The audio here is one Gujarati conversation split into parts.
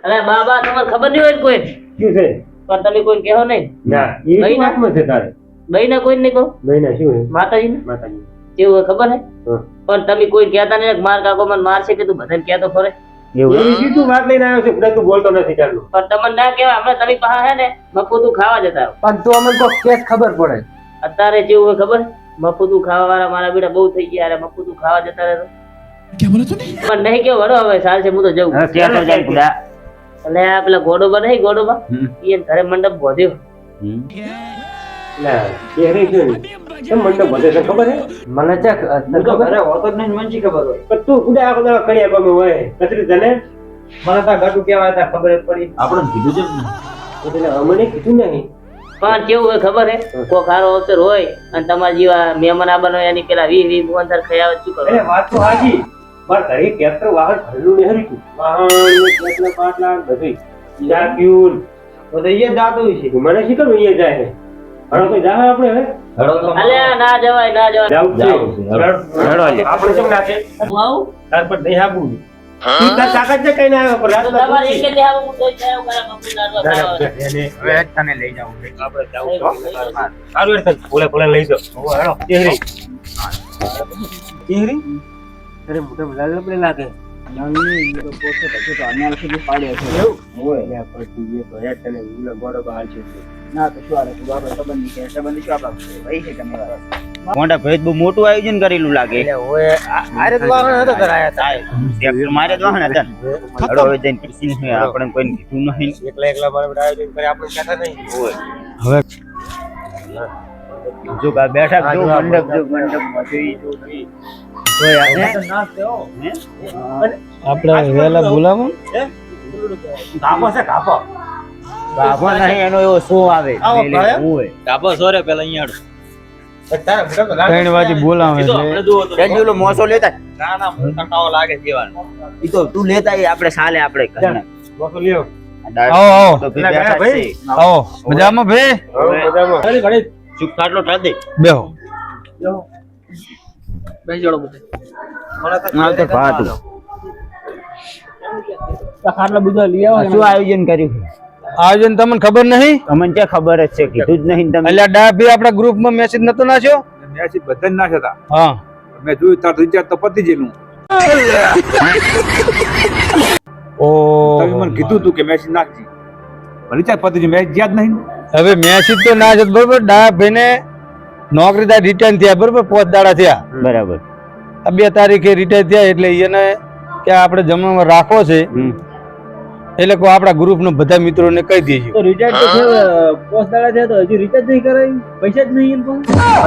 અરે બાબા તમારે ખબર નહીં હોય કોઈ શું છે? પણ તમે કોઈ કહો નહીં. ના એ ભાઈ ના- વાતમાં છે તારે ભાઈ ને કોઈ નહીં કહો. ભાઈ ના શું હે? માતાજી માતાજી કેવું હોય ખબર હે? હા. પણ તમે કોઈ કહેતા નહીં કે માર કાકો મને મારશે કે તું બધાને કહેતો ખરે. એ સીધું વાત લઈને આવ્યો છે પણ તું બોલતો નથી ચાલુ પણ તમને ના કહેવાય હમણાં તમે પાહા હે ને મફુતું ખાવા જતા રહો. પણ તું અમને કોઈ કેસ ખબર પડે અત્યારે જેવું હોય ખબર મફુતું ખાવા વાળા મારા બેટા બહુ થઈ ગયા. અરે મફુતું ખાવા જતા રહે પણ નહીં કેવો વડો હવે સાલ છે હું તો જઉં. એટલે આ પેલા ગોડોબા નહીં ગોડોબા એને ઘરે મંડપ બોધ્યો. ના એ રહી ગયો ને. કેમ મંડપ બધે છે ખબર હે? મને ચેક હું તો ઘરે હોતો જ નહીં, મને શી ખબર હોય. પણ તું કુડા આખો દાડો કડિયા ગમે હોય કચરી તને મને તો ગાટું કહેવાય તા ખબર જ પડી. આપણે કીધું છે ને એટલે અમને કીધું નહીં પણ કેવું હોય ખબર હે કોઈ ખારો અવસર હોય અને તમારા જેવા મહેમાન આવવાનો હોય એની પેલા 20 અંતર ખાઈ આવે શું કરો? અરે વાત તો હાજી પણ ઘરે ટ્રેક્ટર વાહન ભરેલું નહીં હરીતું વાહન કેટલા પાટલા બધું ચાક્યું તો એ જ જાતું છે. મને શી ખબર અહીંયા જાય છે હણો કોઈ જાવે આપણે હવે હેડો તો અલ્યા ના જવાય ના જવાય. જાવું જ જાવું છે. છે. હેડો લે. આપણે શું નાખે હું આવું તાર પર નહીં આપવું તું તાર તાકાત છે કઈ ના આવે પણ તો રાત તમારે એક જ આવું હું તો જાઉં કરે મમ્મી લાડવા ખાવા. હવે તને લઈ જાવું છે આપણે જાવું તો સારું એટલે ભોલે ભોલે લઈ જાઓ હેડો ચહેરી ચહેરી અરે મોટા લાલ લબડે લાગે મોટા ભેજ બહુ મોટું આયોજન કરેલું લાગે. મારે જ વાહન હતા ને. હેડો હવે જઈને પૂછીને છે, આપણે કોઈને કીધું નહીં. એકલા મારા બેટા આયોજન કરે આપણે કહેતા નહીં જો આ બેઠક જો મંડપ જો મંડપમાં જોઈ આપણે વેલા બોલાવો કાપો છે કાપો બાબા નહીં એનો એવો શો આવે આવો મેલે ભાઈ. હોય. તારા મોટા તો લાગે 3 વાગે બોલાવે એટલે કેજો ઓલો મોસો લેતા ના ના મને કંટાળો લાગે જીવાનું. ઈ તો તું લેતા ઈ આપણે સાલે આપણે ઘરના. મોટો લ્યો આવો આવો તો ભઈ બેઠા જ છે. આવો મજામાં ભાઈ મજામાં ઘડી ઘડી ચૂપ ખાટલો ટાળ દે. બેહો બેસી જોડો બધે. માલ તો ભાત. ખાટલા બધા લઈ આવો. શું આયોજન કર્યું? આયોજન તમને ખબર નહીં તમને ક્યાં ખબર જ છે, કીધું જ નહીં તમે. એટલે ડાભી આપણા ગ્રુપમાં મેસેજ નતો નાખ્યો મેસેજ બધાને નાખ્યા હતા. હા મેં જોયું તાર રિચાર્જ તો પતી ગયેલું. ઓ તમે મને કીધું તું કે મેસેજ નાખજી, રિચાર્જ પતી ગયું, મેસેજ યાદ નહીં. હવે મેસેજ તો ના છે બરોબર ડાભી ને નોકરી થાય રિટર્ન થયા બરોબર 5 દાડા થયા બરાબર. આ 2 તારીખે રિટર્ન થયા એટલે એને કે આપણે જમવામાં રાખવો છે એટલે કોઈ આપણા ગ્રુપનો બધા મિત્રોને કહી દેજો રિચાર્જ તો પોસ્ટ દાડા થયા તો હજુ રિચાર્જ નહીં કરાયું, પૈસા જ નહીં એમ પણ.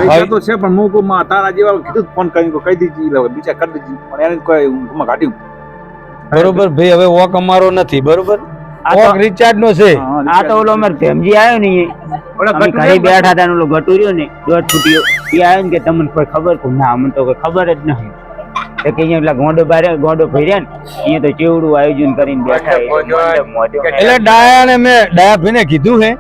પૈસા તો છે પણ હું કહું, માં તારા જેવા કીધું ફોન કરીને કહી દીધી બીજા કરી દીધી પણ એને કોઈ ઊંઘમાં કાઢ્યું. બરોબર ભાઈ હવે વોક અમારો નથી બરોબર વોક રિચાર્જ નો છે આ તો ઓલો અમાર ભેમજી આવ્યો ને અમે ઘરે બેઠા હતા ને ઓલો ગટુ રહ્યો ને 1 ફૂટીયો એ આવ્યો ને કે તમને કોઈ ખબર કે ના અમને તો કોઈ ખબર જ નહીં. તો કે અહીંયા પેલા ગોંડો ભર્યા ને અહીંયા તો ચેવડું આયોજન કરીને બેઠા એટલે ડાયા ને મેં ડાયા ભાઈને કીધું છે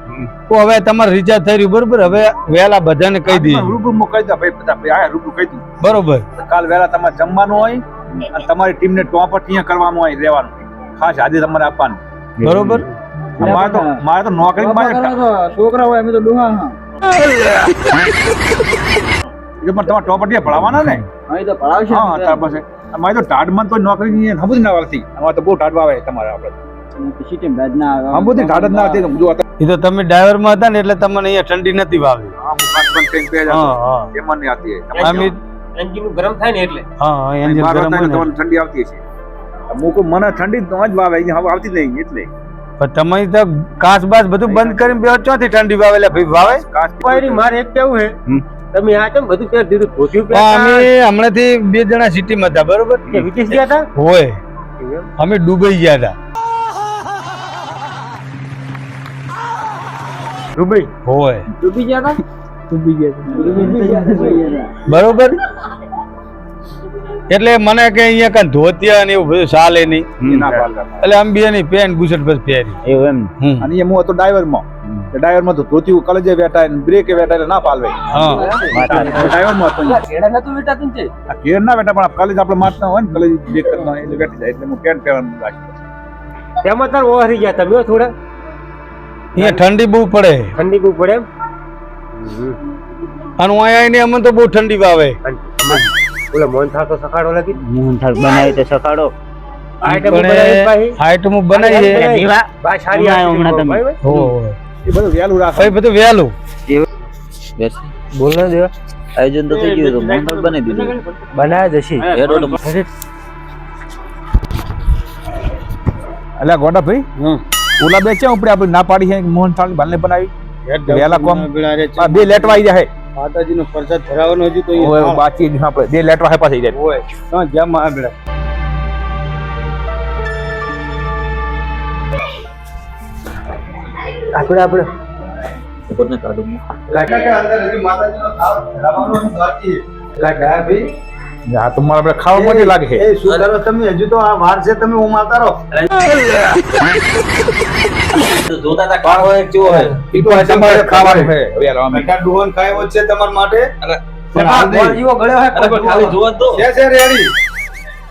તો હવે તમારે રિચાર્જ થઈ રહ્યું બરોબર હવે વહેલા બધાને કહી દઈએ રૂબરૂ કહી દે ભાઈ, બધા ભાઈ આયા રૂબરૂ કહી દઉં. બરોબર કાલ વહેલા તમારે જમવાનું હોય અને તમારી ટીમને ટોપ અહીંયા કરવાનું હોય, રહેવાનું ખાસ આજે તમારે આપવાનું. બરોબર મારે તો નોકરી છોકરા હોય અમે તો ડોહા હા તમારે ટોપટીએ ભણાવવાના ને. અહીં તો ભણાવશે ને. હા ત્યાર પછી અમારે તો ટાઢમાં તો નોકરી નહીં સમજ ના આવતી. અમારે તો બહુ ટાઢ આવે તમારે આપણે સિસ્ટમ રાજ ના આવે. આમ બધી ટાઢ જ ના હતી. જો એ તો તમે ડ્રાઈવર માં હતા ને એટલે તમને અહીંયા ઠંડી નથી વાવી હા હું પાંચ ટ્રેન પે હા હા એમાં નહીં આવતી. અમે એન્જિન ગરમ થાય ને એટલે હા એન્જિન મારો ગરમ થાય ને હોય ને. તમને ઠંડી આવતી છે. મૂકું મને ઠંડી તો જ વાવે, અહીંયા હવે આવતી જ નહીં એટલે પણ તમે તો કાચ બાચ બધું બંધ કરીને બેહો ચોથી ઠંડી વાવે એટલે ભાઈ વાવે કાચ મારે એક કેવું છે તમે આ કેમ બધું પહેર દીધું ધોતિયું પણ અમે હમણાંથી 2 જણા સિટીમાં હતા બરોબર વિદેશ ગયા હતા હોય અમે દુબઈ ગયા હતા દુબઈ હોય ડૂબી ગયા હતા? ડૂબી ગયા હતા. બરોબર એટલે મને કે અહીંયા કાંઈ ધોતિયા ને એવું બધું ચાલે નહીં ના પાડતા. એટલે આમ બે ની પેન્ટ બુશર્ટ બસ પહેરી એવું એમ હમ. અને એ હું હતો ડ્રાઈવરમાં ડ્રાઈવરમાં તો ધોતી કલેજે વેટાય ને બ્રેકે વેટાય એટલે ના પાલવે હા ડ્રાઈવરમાં હતો કેડા નતું વેટાતું છે આ ઘેર ના વેટા પણ કલેજ આપણે મારતા હોય ને કલેજ બ્રેક કરતા હોય એટલે વેટી જાય એટલે હું પેન્ટ પહેરવાનું રાખી તેમાં તાર ઓહરી ગયા તમે થોડા અહીંયા ઠંડી બહુ પડે ઠંડી બહુ પડે એમ અને અહીંયા ને અમને તો બહુ ઠંડી વાવે ઓલા મોહન થાળ તો સખાડો લાગી મોહનથાળ બનાવી તો સખાડો આઈટમ બનાવીએ દીવા બા સારી હમણાં હમણાં તમે. હો એ બધું વહેલું રાખે ભાઈ બધું વહેલું બોલ ના દેવા આયોજન તો થઈ ગયું તો મોહનથાળ બનાવી દીધું બનાવ્યા જશે અલ્યા ગોડા ભાઈ ઓલા બે છે ઉપડે આપણે ના પાડી છે મોહનથાળ ની ભાલને બનાવી વહેલા કોમ આ બે લેટવા આવી જાય માતાજી નો પ્રસાદ ધરાવવાનો હજી તો ઓય બાકી નહીં આપણે બે લેટવા હે પાછી જાય હોય તો જેમ આગળ આપણે ઉપરને કાઢું હા તો મારે આપણે ખાવા માટે લાગે છે જોતા તા કાળ હોય કેવો હોય ઈ તો તમારે ખાવાનું છે વહેલા અમે જીવો ગળ્યો હે ખાલી જોવા દો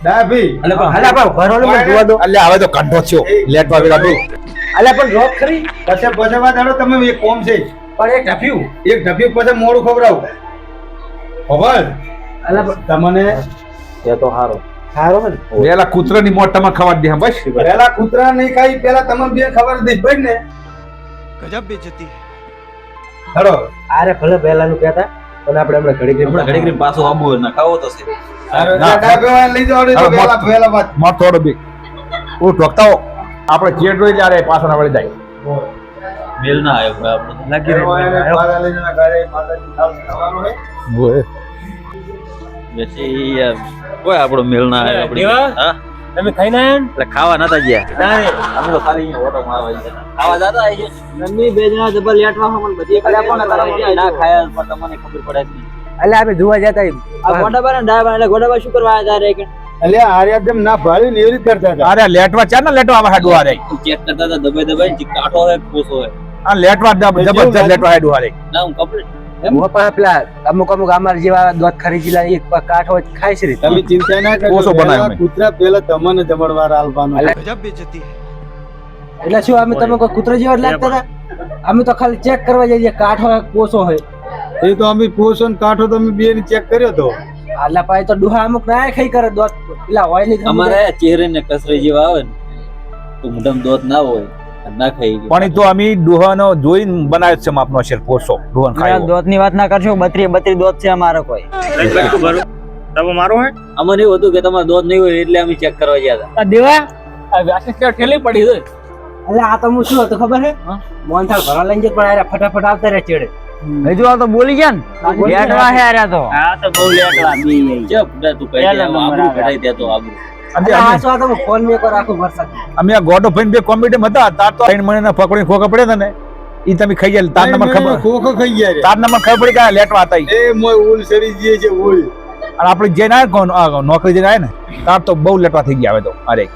અલ્યા પણ ઘરોને મને જોવા દો અલ્યા હવે તો કાઢો છો લેટવા વેલા બે અલ્યા પણ જોબ ખરી તમે એક કોમ છે પણ એક ઢફ્યું એક ઢફી પછી મોડું ખવડાવું ખબર અલ્યા પણ તમને એ તો હારો સારો હે ને વેલા કૂતરાની મોટ તમારે ખાવા દે બસ વેલા કૂતરા નહીં ખાઈ પેલા તમને બે ખબર દઈ બસ ને ગજબ બેજતી હેડો આરે ભલે પહેલાનું કહેતા પણ આપણે હમણાં ઘડી ઘડી પાછું આબુ ના ખાવો તો છે લઈ જાવ વેલા વાત મોટ થોડો બી ઓ ઢોકતા હો આપણે ચેટ રોઈ જ્યારે પાછળ ના વળી જાય મેલ ના આવ્યો આપણે લાગી પછી યાર કોઈ આપણો મેલ ના આવ્યો આપણે હા તમે ખાઈને આયા એટલે ખાવા નતા ગયા અમે તો ખાલી અહીંયા ઓટો મારવા ગયા ખાવા જતા આવી નમી બે જણા જબર લેટવા મને બધી કર્યા પણ ના ખાયા પણ તમને ખબર પડે જ નહીં એટલે આપણે જોવા જતા આ ગોડાબા ને ડાયબા એટલે ગોડાબા શું કરવા આવ્યા તા રે કે અલ્યા આર્યા જેમ ના ભાળ્યું ને એવી રીતે કરતા હતા અરે લેટવા ચાર ના લેટવા આવા હાડવા રે ચેક કરતા હતા દબાઈ દબાઈ ને કાઠો હોય પોસો હોય આ લેટવા જબરજસ્ત લેટવા હાડવા રે ના હું કમ્પ્લીટ હું પણ પેલા અમુક અમાર જેવા દોત ખરીદી લા એક કાઠો ખાઈ છે તમે ચિંતા ના કરો કોસો બનાવ્યો મેં. કૂતરા પેલા તમને જમણવાર આલવાનો ગજબ બેજતી એટલે શું અમે તમે કોઈ કૂતરા જેવા જ લાગતા હતા અમે તો ખાલી ચેક કરવા જઈએ કાઠો હોય કોસો હોય એ તો અમે પોસો ને કાઠો તમે બે ને ચેક કર્યો તો આટલા પાય તો ડુહા અમુક ના ખાઈ કરે દોત પેલા હોય નહીં અમારે ચહેરે ને કસરે જેવા આવે ને તો મોઢામાં દોત ના હોય ના ખાઈ ગયું પણ એ તો અમે ડોહાનો જોઈને બનાવ્યો છે માપનો છે પોસો ડોહાન ખાયો દોત ની વાત ના કરશો 32 દોત છે અમારો કોઈ અમને એવું હતું કે તમારે દોત નહીં હોય એટલે અમે ચેક કરવા ગયા હતા દેવા આ વ્યાસની કેટ ઠેલી પડી છે એટલે આ તો હું શું હતું ખબર છે મોહનથાળ ભરવા લઈને જતો પણ આરે ફટાફટ આવતા રે ચેડે હજુ આ તો બોલી ગયા ને લેટવા હે આર્યા તો હા તો બહુ લેટવા બી ચપ તું કહી દે આબરૂ કઢાઈ દે તો આબરૂ આ શું આ તો ફોન મેં પર આખો વરસાદ અમે આ ગોડો ભાઈ બે કોમેડી માં હતા તાર તો 3 મહિના પકડીને ખોખા પડ્યા હતા ને ઈ તમે ખાઈ ગયા તાર નંબર ખબર ખોખો ખાઈ ગયા તાર નંબર ખબર પડી કે લેટવા હતા એ મોય ઉલ સડી જઈએ છે ઉલ અને આપણે જે ના નોકરી જે ના ને તાર તો બહુ લેટવા થઈ ગયા હવે તો અરે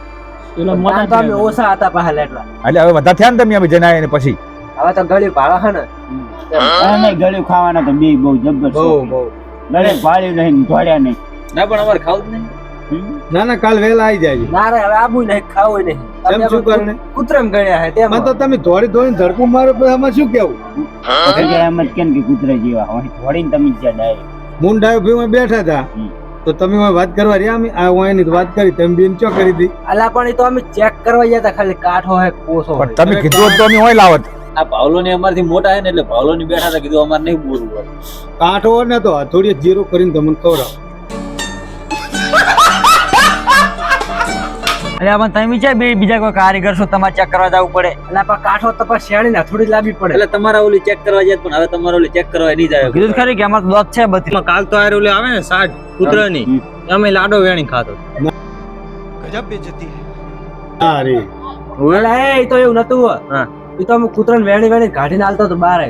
પેલા મોટા તો અમે ઓછા હતા પાછા લેટવા એટલે હવે બધા થયા ને તમે અમે જઈને ને પછી હવે તો ગળી ભાળા હે ને નહીં ગળ્યું ખાવાના તો બે બહુ જબરજસ્ત ગળે ભાળ્યું નહીં ધોડ્યા નહીં ના પણ અમારે ખાવું જ નહીં ના ના કાલ વેલા આવી જાય ના રે હવે આબુ નહીં ખાવું નહીં એમ શું કરને કૂતરામ ગળ્યા હે તેમ તો તમે ધોડી ધોડીને ધડકું મારો પછી આમાં શું કેવું એમ જ કેમ કે કૂતરા જેવા હોય ધોડીને તમે જ્યાં ડાયરેક્ટ મુંડાયો ભીમાં બેઠા હતા તો તમે વાત કરવા રહ્યા અમે આ વાયની વાત કરી તમે બેન ચો કરી દી અલા પણ એ તો અમે ચેક કરવા ગયા હતા ખાલી કાઠો હે કોસો પણ તમે કીધું તો અમે હોય લાવત આ ભાવલો ની અમારથી મોટા હે ને એટલે ભાવલો ની બેઠા હતા કીધું અમારે નહીં બોલવું કાઠો ને તો હથોડી જીરો કરીને તમને ખવડાવ એટલે આમાં તમે છે બે બીજા કોઈ કારીગર છો તમારે ચેક કરવા જવું પડે અલા પણ કાઠો તો પણ શેણી ને થોડી લાવવી પડે એટલે તમારા ઓલી ચેક કરવા જાય પણ હવે તમારા ઓલી ચેક કરવા નહીં જાય કીધું ખરી કે અમાર દોત છે બધી કાલ તો આ ઓલી આવે ને સાઠ કૂતરાની અમે લાડો વેણી ખાતો ગજબ બેજતી અરે અલા એ તો એવું નતું હા. એ તો અમે કૂતરાને વેણી વેણી કાઢીને આલતો તો બહાર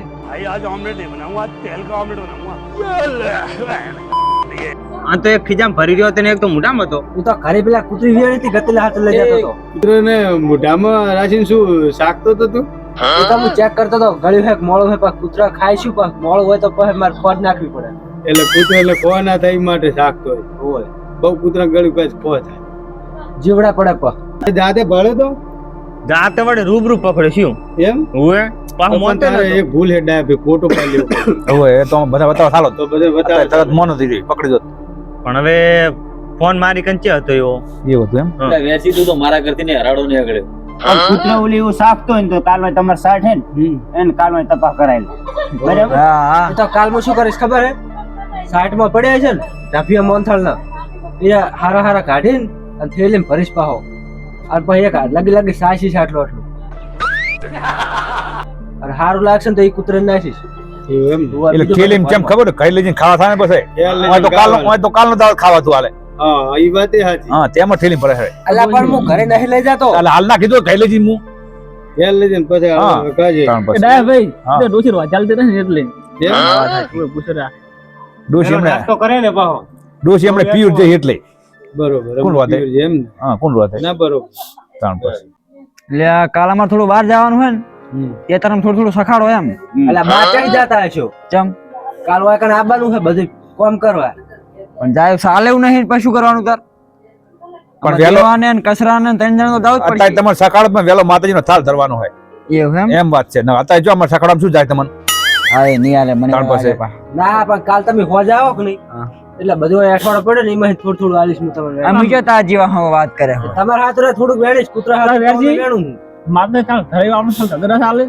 આ તો એક ખીજામ ભરી રહ્યો હતો ને એક તો મોઢામાં હતો હું તો ઘરે પેલા કૂતરી વેણી થી ગતેલા હાથ લઈ જતો હતો કૂતરાને મોઢામાં રાખીને શું શાકતો તો તું એ તો હું ચેક કરતો તો ગળ્યું હે કે મોળું હે, પણ કૂતરા ખાય શું, પણ મોળું હોય તો પછી મારે ખોટ નાખવી પડે. એટલે કૂતરા એટલે ખો ના થાય એ માટે શાકતો હોય. બહુ કૂતરા ગળ્યું પછી ખો થાય. જીવડા પડે પણ જાતે ભળે તો જાતે વડે રૂબરૂ પકડે શું એમ ઓએ પાછું મોતે તારે એક ભૂલ હે ડાય ફોટો પાડી લેવો. હવે એ તો બધા બતાવો ચાલો તો બધે બતાવે તરત મોનો થઈ ગઈ પકડી દો પણ હવે ફોન મારી કંચે હતો એવો એવું હતું એમ. વેસી તું તો મારા કરતી ને હરાડો ને આગળ. કૂતરા ઓલી એવું સાફતો હોય ને તો કાલમાં તમારે સાઠ હે ને એને કાલમાં તપાસ કરાયેલો બરાબર. હા તો કાલમાં શું કરીશ ખબર હે? 60 માં પડ્યા છે ને ડાફિયા મોનથાળ ના એ હારા હારા કાઢીને અને થેલીમાં ભરીશ પાહો અને પછી એક લગી સાસી આટલો આટલું અને સારું લાગશે ને તો એ કૂતરા નાખીશ. એમ એટલે ખેલીમ કેમ ખબર કઈ લઈને ખાવા થાય ને પછી હોય તો કાલનો દાળ ખાવા તું હાલે. હા એ વાત એ સાચી. હા તેમાં થેલી પડે છે. અલા પણ હું ઘરે નહીં લઈ જાતો. એટલે હાલ ના કીધું કઈ લઈ જઈ હું હેલ લઈ જઈને પછી હા. કાજે ભાઈ હા. ડોસી રો ચાલતી નથી એટલે એમ? ડોશી એમને નાસ્તો કરે ને પાહો ડોશી એમને પીયું છે એટલે બરોબર કોણ વાત હે? એમ ને? હા કોણ વાત ના બરોબર. ત્રણ પછી એટલે આ કાલામાં થોડું બહાર જવાનું હોય ને એ તરફ થોડું સખાડો એમ. અલા બા ચડી જતા હશો. ચમ કાલ વાય કને આવવાનું છે બધું કામ કરવા. પણ જાય સાલે એવું નહીં પછી શું કરવાનું તાર? પણ પણ વહેલો- વેલો ને કસરાને ત્રણ જણ તો દાવ જ અત્યારે પડશે. તમારે સકાળમાં વહેલો માતાજીનો થાળ ધરવાનો હોય એવું એમ? એમ વાત છે ને અત્યારે જો અમારે સકાળમાં શું જાય તમને હા એ નહીં હાલે મને ત્રણ પાસે. ના પણ કાલ તમે હોજા આવો કે નહીં હા. એટલે બધું અઠવાડિયું પડે ને એમાં થોડું થોડું આલીશ હું તમને. આમ જો તાર જેવા હવે વાત કરે હવે. તમારા હાથ થોડુંક વેણીશ કૂતરા હાથ વેણું માતા ચાલ ઘરે આવવાનું ચાલ ધગરા ચાલે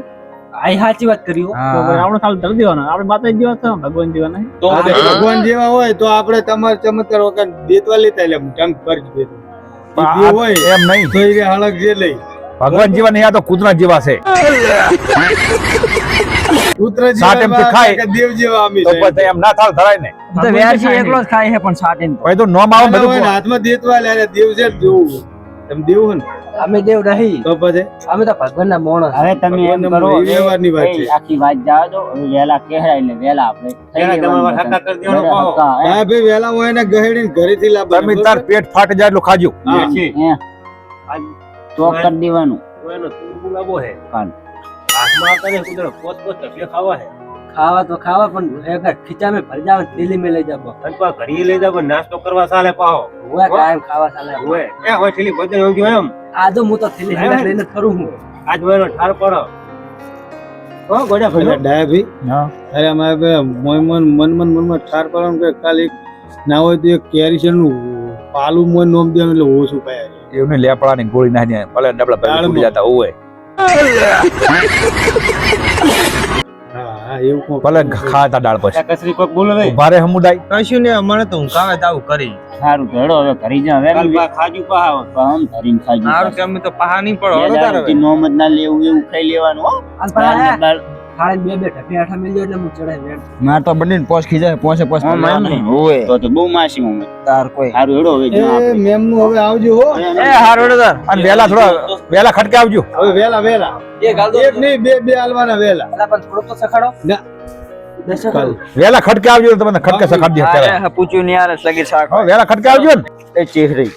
આ સાચી વાત કરી હો. હા. તો ભાઈ આપણે ચાલ ધર દેવાના આપણે માતા જેવા છે ભગવાન જેવા નહીં તો ભગવાન જેવા હોય તો આપણે તમારે ચમત્કાર વખત દેતવા લેતા એટલે ટંક કરી દેતો. પણ દેવ હોય એમ નહીં તો એ હળક જે લઈ ભગવાન જેવા નહીં આ તો કૂતરા જેવા છે કૂતરા સાત એમ કે ખાય. કે દેવ જેવા આમી તો છે. પછી એમ ના થાળ ધરાય ને તો વેરસી એકલો જ ખાય છે પણ સાટીને તો. પછી તો નોમ આવે આના હોય ને બધું હાથમાં દેતવા લે દેવ છે જોવું તમે દેવ હોય ને અમે દેવ નહીં તો પછી અમે તો ભગવાનના માણસ. હવે તમે એમ કરો એ વ્યવહારની વાત છે. એ આખી વાત જાવ દો હવે વેલા કહેરાય એટલે વેલા આપણે થઈ વેલા જવાનું તમારે હક્કા કરી દેવાનો બધા પાહો. હક્કા, હે? હા ભાઈ વેલા હોય ને ગહેડીને ઘરેથી લાવવાનું. તમે તાર પેટ ફાટી જાય એટલું ખાજો હા. હે. ચોક કરી દેવાનું એનો તુરબુ લાવો હે કાલ. હાથમાં આવતા ને કુતરો પોત પોત ટકે ખાવા હે ખાવા તો ખાવા પણ એક ખીચામાં ભરી જાવ થેલી મેં લઈ જાવ. અને પાછો ઘડીએ લઈ જાવ નાસ્તો કરવા ચાલે પાહો હોય કાયમ ખાવા ચાલે. ઓય એ હોય છેલ્લી બધે ઊંઘ્યો એમ આજો હું તો થેલી હેલા લઈને ફરું હું. આજ મેનો ઠાર પડો હો ગોડા એટલે ભાઈ ડાયા ભાઈ હા. અરે અમારે બે મનમાં ઠાર પડવાનું કે કાલે એક ના હોય તો એક કેરીસનનું પાલું મોય નોમ દેવાનું એટલે ઓછું પાય એવું નહીં લેપડાની ગોળી નાખી ભલે ડબલા ભાઈ દાળમાં. ઉડી જતા હોય હા હા એવું કોક ભલે ખાતા દાળ પછી કસરી કોક બોલો ભાઈ ઉભા રે સમુદાય કશું ને મને તો હું કાવે તાવું કરી સારું તો હેડો હવે ઘરી જા હવે કાલ બા ખાજુ પાહો આમ ધરીને ખાઈ સારું કે અમે તો પહા નહીં પડો હળો તારે હવે. નોમ જ ના લેવું એવું ખાઈ લેવાનું હો. હાલ પણ આ ખાડે બે ઠપી આઠા મિલ એટલે હું ચડાઈ વેણ. માર તો બંને પોસ ખીજાય પોસે પોસ હોય તો બહુ માસી હું તાર કોઈ સારું હેડો હવે જો એ આપણે. મેમનું હવે આવજો હો એ હારું હેડો તાર અને વેલા થોડા વેલા ખટકે આવજો હવે વેલા વેલા એક હાલ દો. એક નહીં બે હાલવાના વેલા અલા પણ થોડુંક તો સખાડો. ના. દસ સખાડો. વેલા ખટકે આવજો તો તમને ખટકે સખાડી દે અત્યારે અરે પૂછ્યું નહીં યાર સગીર શાક હા વેલા ખટકે આવજો ને એ ચેહરી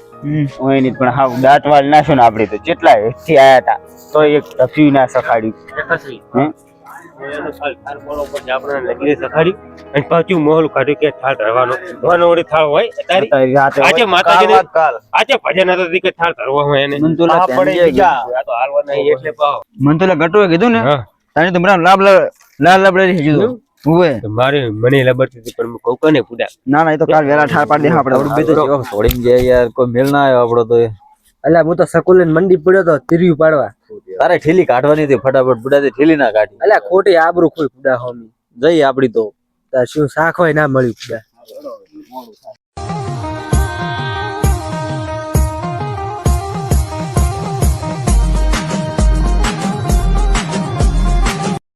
હોય નહીં પણ હા દાંતવાળ નાખ્યો ને આપણે તો કેટલા હેઠથી આયા હતા તો એક ટફી ના સખાડ્યું કસરી હે? એનો સાલ ઠાર પડો પછી આપણે નગરી સખાડી અને પાછું મોહલ કાઢ્યું કે થાળ ધરવાનો વાનો ઓડી થાળ હોય તારી તારી રાતે આજે હોય. માતાજીને- કાલ વાત કાલ. આજે ભજન હતો કે થાળ ધરવા હોય એને મને તો પાહા લાગે પડે સમજાઈ બીજા. ગયું. આ તો હાલવા નહીં એટલે પાહો મને તો ગટુએ કીધું ને હા તારી તો બરાબર લાલ લબડી કીધું હોય તો મારે મને લબડતી હતી પણ હું કહું કને પૂડા ના ના એ તો કાલ વેલા ઠાર પાડી દે આપણે છોડીને જાય યાર કોઈ મેલ ના આવ્યો આપણો તો અલા હું તો સકુલે મંડી પડ્યો તો તીર્યું પાડવા. તારે ઠેલી કાઢવાની હતી ફટાફટ બુડા ઠેલી ના કાઢી અલા ખોટી આબરૂ કોઈ પુડા હોમી. જઈ આપડી તો તાર શું શાક હોય ના મળ્યું પુડા.